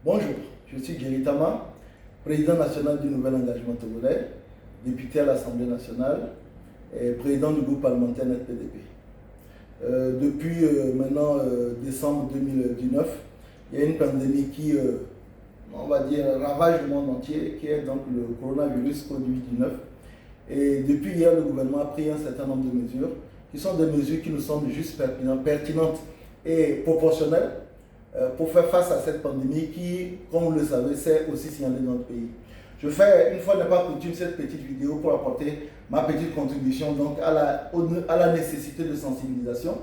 Bonjour, je suis Jerry Tama, président national du Nouvel Engagement Togolais, député à l'Assemblée nationale et président du groupe parlementaire NET-PDP. Depuis maintenant décembre 2019, il y a une pandémie qui, on va dire, ravage le monde entier, qui est donc le coronavirus Covid-19. Et depuis hier, le gouvernement a pris un certain nombre de mesures, qui sont des mesures qui nous semblent juste pertinentes et proportionnelles pour faire face à cette pandémie qui, comme vous le savez, s'est aussi signalée dans notre pays. Je fais, une fois n'est pas coutume, cette petite vidéo pour apporter ma petite contribution donc à la nécessité de sensibilisation.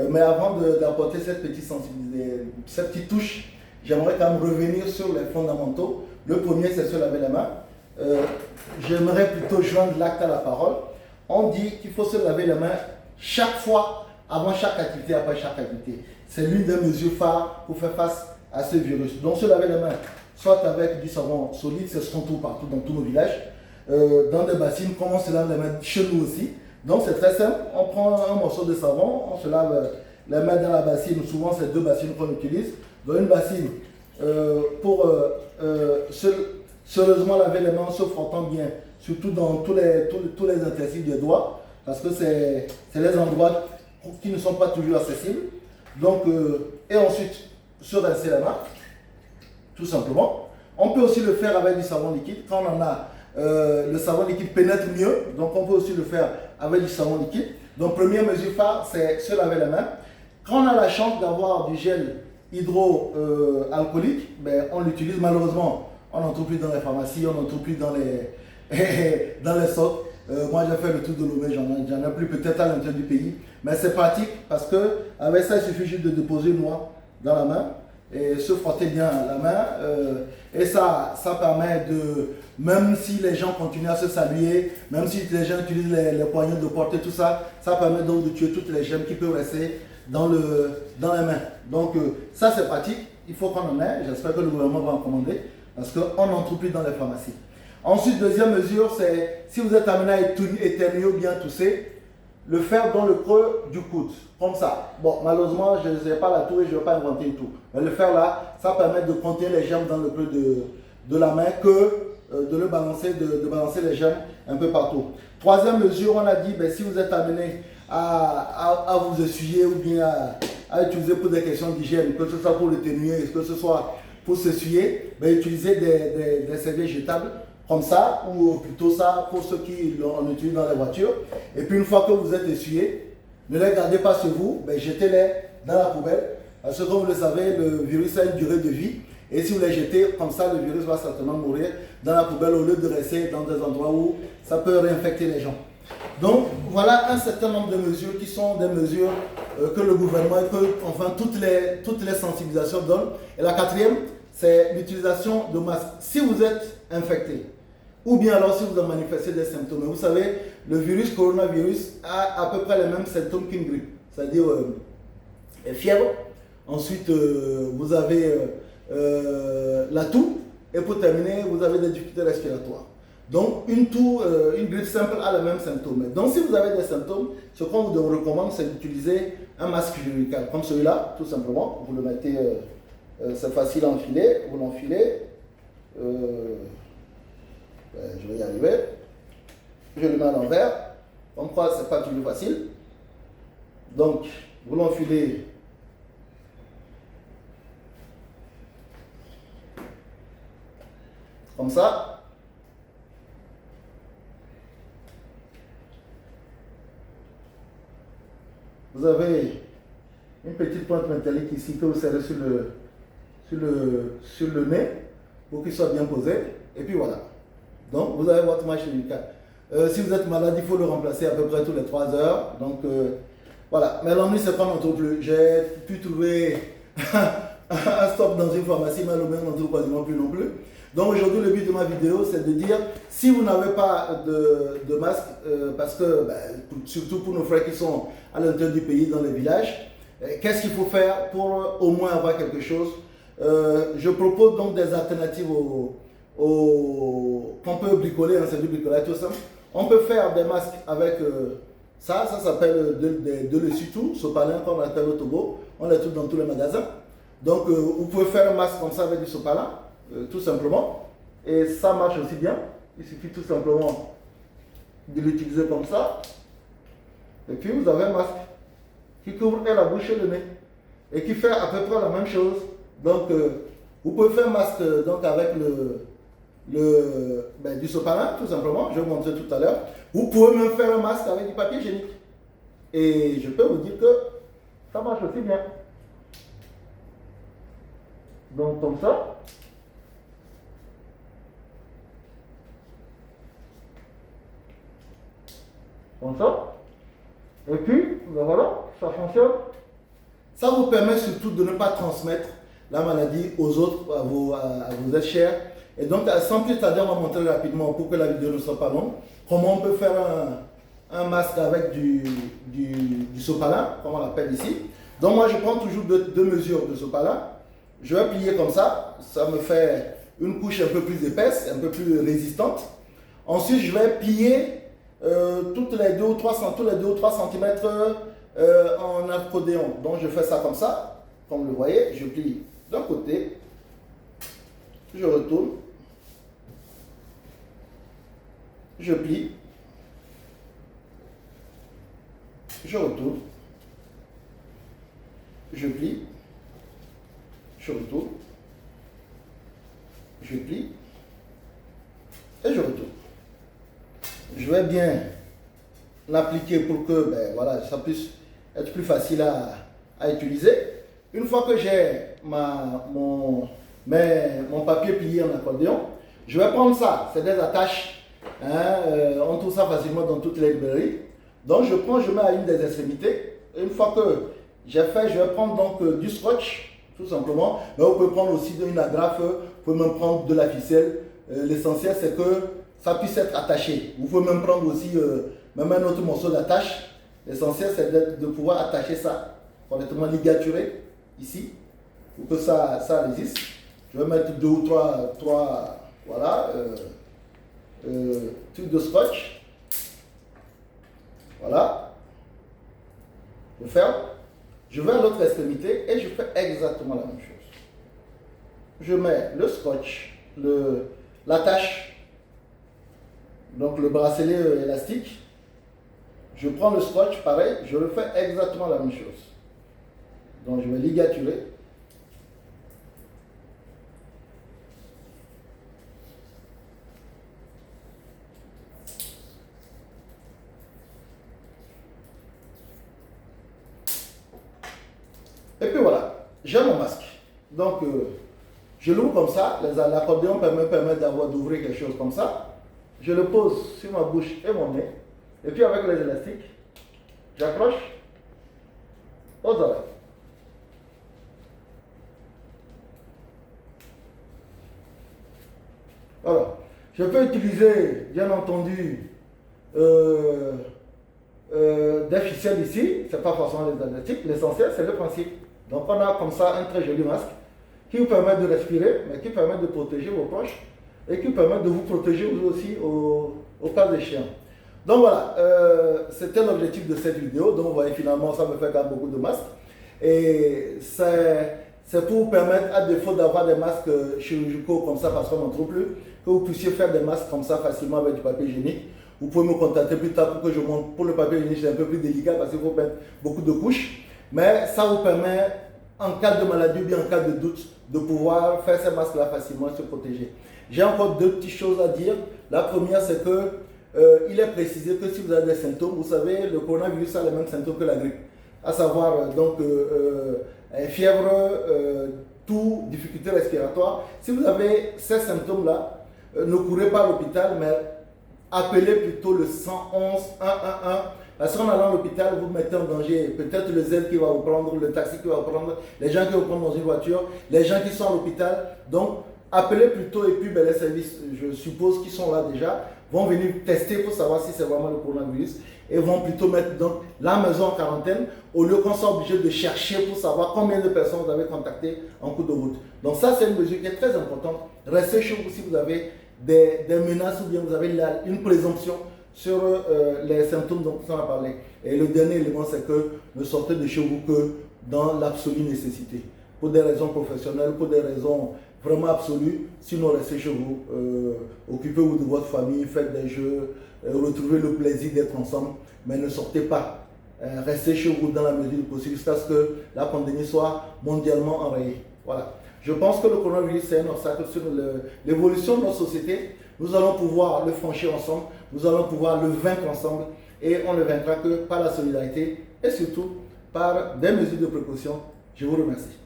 Mais avant d'apporter cette petite touche, j'aimerais quand même revenir sur les fondamentaux. Le premier, c'est se laver les mains. J'aimerais plutôt joindre l'acte à la parole. On dit qu'il faut se laver les mains chaque fois, avant chaque activité, après chaque activité. C'est l'une des mesures phares pour faire face à ce virus. Donc se laver les mains, soit avec du savon solide, c'est ce qu'on trouve partout dans tous nos villages, dans des bassines, comme on se lave les mains chez nous aussi. Donc c'est très simple, on prend un morceau de savon, on se lave les mains dans la bassine, souvent c'est deux bassines qu'on utilise. Dans une bassine, pour sérieusement laver les mains en se frottant bien, surtout dans tous les interstices des doigts, parce que c'est les endroits qui ne sont pas toujours accessibles. Donc, et ensuite, se rincer la main, tout simplement. On peut aussi le faire avec du savon liquide. Quand on en a, le savon liquide pénètre mieux, donc on peut aussi le faire avec du savon liquide. Donc, première mesure phare, c'est se laver les mains. Quand on a la chance d'avoir du gel hydroalcoolique, ben, on l'utilise. Malheureusement, on n'en trouve plus dans les pharmacies, on n'en trouve plus dans les stocks. Moi j'ai fait le tour de l'eau, j'en ai plus peut-être à l'intérieur du pays. Mais c'est pratique parce que avec ça, il suffit juste de déposer une noix dans la main et se frotter bien la main. Et ça permet de, même si les gens continuent à se saluer, même si les gens utilisent les poignées de porte et tout ça, ça permet donc de tuer toutes les germes qui peuvent rester dans les mains. Donc ça c'est pratique, il faut qu'on en ait. J'espère que le gouvernement va en commander parce qu'on n'en trouve plus dans les pharmacies. Ensuite, deuxième mesure, c'est si vous êtes amené à éternuer ou bien tousser, le faire dans le creux du coude, comme ça. Bon, malheureusement, je ne sais pas la tour et je ne vais pas inventer tout. Mais le faire là, ça permet de contenir les germes dans le creux de la main que de balancer les germes un peu partout. Troisième mesure, on a dit, ben, si vous êtes amené à vous essuyer ou bien à utiliser pour des questions d'hygiène, que ce soit pour l'éternuer, que ce soit pour s'essuyer, ben, utilisez des serviettes jetables. Comme ça, ou plutôt ça pour ceux qui l'utilisent dans les voitures. Et puis une fois que vous êtes essuyé, ne les gardez pas sur vous, mais jetez-les dans la poubelle. Parce que comme vous le savez, le virus a une durée de vie. Et si vous les jetez, comme ça, le virus va certainement mourir dans la poubelle au lieu de rester dans des endroits où ça peut réinfecter les gens. Donc voilà un certain nombre de mesures qui sont des mesures que le gouvernement et que enfin toutes les sensibilisations donnent. Et la quatrième, c'est l'utilisation de masques. Si vous êtes infecté, ou bien alors si vous avez manifesté des symptômes. Vous savez, le coronavirus a à peu près les mêmes symptômes qu'une grippe, c'est-à-dire fièvre, ensuite vous avez la toux, et pour terminer, vous avez des difficultés respiratoires. Donc une toux, une grippe simple a les mêmes symptômes. Donc si vous avez des symptômes, ce qu'on vous recommande, c'est d'utiliser un masque chirurgical, comme celui-là, tout simplement. Vous le mettez, c'est facile à enfiler, vous l'enfilez. Je vais y arriver. Je le mets à l'envers. Comme quoi, c'est pas toujours facile. Donc, vous l'enfilez. Comme ça. Vous avez une petite pointe métallique ici que vous serrez sur le nez pour qu'il soit bien posé. Et puis voilà. Donc, vous avez votre masque chirurgical. Si vous êtes malade, il faut le remplacer à peu près tous les 3 heures. Donc, voilà. Mais l'ennui, c'est qu'on n'en trouve plus. J'ai pu trouver un stock dans une pharmacie, mais le même n'en trouve quasiment plus non plus. Donc, aujourd'hui, le but de ma vidéo, c'est de dire, si vous n'avez pas de masque, parce que, surtout pour nos frères qui sont à l'intérieur du pays, dans les villages, qu'est-ce qu'il faut faire pour au moins avoir quelque chose? Je propose donc des alternatives qu'on peut bricoler, c'est du bricolage tout simple. On peut faire des masques avec ça s'appelle de l'essuie-tout, sopalin qu'on appelle au Togo. On les trouve dans tous les magasins. Donc, vous pouvez faire un masque comme ça avec du sopalin, tout simplement. Et ça marche aussi bien. Il suffit tout simplement de l'utiliser comme ça. Et puis, vous avez un masque qui couvre et la bouche et le nez. Et qui fait à peu près la même chose. Donc, vous pouvez faire un masque donc, avec du sopalin, tout simplement. Je vais vous montrer tout à l'heure. Vous pouvez même faire un masque avec du papier hygiénique. Et je peux vous dire que ça marche aussi bien. Donc, comme ça. Comme ça. Et puis, ben voilà, ça fonctionne. Ça vous permet surtout de ne pas transmettre la maladie aux autres, à vos êtres chers. Et donc, sans plus tarder, on va montrer rapidement, pour que la vidéo ne soit pas longue, comment on peut faire un masque avec du sopalin, comme on l'appelle ici. Donc, moi, je prends toujours deux mesures de sopalin. Je vais plier comme ça. Ça me fait une couche un peu plus épaisse, un peu plus résistante. Ensuite, je vais plier tous les 2 ou 3 cm en accordéon. Donc, je fais ça comme ça. Comme vous le voyez, je plie d'un côté. Je retourne. Je plie. Je retourne. Je plie. Je retourne. Je plie. Et je retourne. Je vais bien l'appliquer pour que voilà, ça puisse être plus facile à utiliser. Une fois que j'ai mon papier plié en accordéon, je vais prendre ça. C'est des attaches. On trouve ça facilement dans toutes les librairies. Donc je prends, je mets à une des extrémités. Et une fois que j'ai fait, je vais prendre donc du scotch, tout simplement. Mais vous pouvez prendre aussi une agrafe, vous pouvez même prendre de la ficelle. L'essentiel c'est que ça puisse être attaché. Vous pouvez même prendre aussi même un autre morceau d'attache. L'essentiel c'est de pouvoir attacher ça correctement, ligaturer ici pour que ça résiste. Je vais mettre 2 ou 3 voilà, trucs de scotch. Voilà. Je ferme. Je vais à l'autre extrémité et je fais exactement la même chose. Je mets le scotch, l'attache, donc le bracelet élastique. Je prends le scotch, pareil, je refais exactement la même chose. Donc je vais ligaturer. Et puis voilà, j'ai mon masque. Donc je l'ouvre comme ça, l'accordéon permet d'ouvrir quelque chose comme ça. Je le pose sur ma bouche et mon nez. Et puis avec les élastiques, j'accroche aux oreilles. Voilà. Je peux utiliser, bien entendu, des ficelles ici. Ce n'est pas forcément les élastiques. L'essentiel, c'est le principe. Donc on a comme ça un très joli masque qui vous permet de respirer, mais qui permet de protéger vos poches et qui permet de vous protéger vous aussi au cas échéant. Donc voilà, c'était l'objectif de cette vidéo. Donc vous voyez, finalement, ça me fait quand même beaucoup de masques. Et c'est pour vous permettre, à défaut d'avoir des masques chirurgicaux comme ça, parce qu'on n'en trouve plus, que vous puissiez faire des masques comme ça facilement avec du papier hygiénique. Vous pouvez me contacter plus tard pour que je montre. Pour le papier hygiénique, c'est un peu plus délicat parce qu'il faut mettre beaucoup de couches. Mais ça vous permet, en cas de maladie ou bien en cas de doute, de pouvoir faire ces masques-là facilement et se protéger. J'ai encore 2 petites choses à dire. La première, c'est que il est précisé que si vous avez des symptômes, vous savez, le coronavirus a les mêmes symptômes que la grippe. À savoir, fièvre, toux, difficulté respiratoire. Si vous avez ces symptômes-là, ne courez pas à l'hôpital, mais appelez plutôt le 111 111. Parce qu'en allant à l'hôpital, vous mettez en danger peut-être le Z qui va vous prendre, le taxi qui va vous prendre, les gens qui vont prendre dans une voiture, les gens qui sont à l'hôpital. Donc, appelez plutôt et puis les services, je suppose, qui sont là déjà, vont venir tester pour savoir si c'est vraiment le coronavirus et vont plutôt mettre donc la maison en quarantaine au lieu qu'on soit obligé de chercher pour savoir combien de personnes vous avez contactées en cours de route. Donc ça, c'est une mesure qui est très importante. Restez chez vous si vous avez des menaces ou bien vous avez une présomption sur les symptômes dont on a parlé. Et le dernier élément, c'est que ne sortez de chez vous que dans l'absolue nécessité. pour des raisons professionnelles, pour des raisons vraiment absolues. Sinon, restez chez vous, occupez-vous de votre famille, faites des jeux, retrouvez le plaisir d'être ensemble, mais ne sortez pas. Restez chez vous dans la mesure du possible jusqu'à ce que la pandémie soit mondialement enrayée. Voilà. Je pense que le coronavirus, c'est un obstacle sur l'évolution de notre société. Nous allons pouvoir le franchir ensemble, nous allons pouvoir le vaincre ensemble et on ne le vaincra que par la solidarité et surtout par des mesures de précaution. Je vous remercie.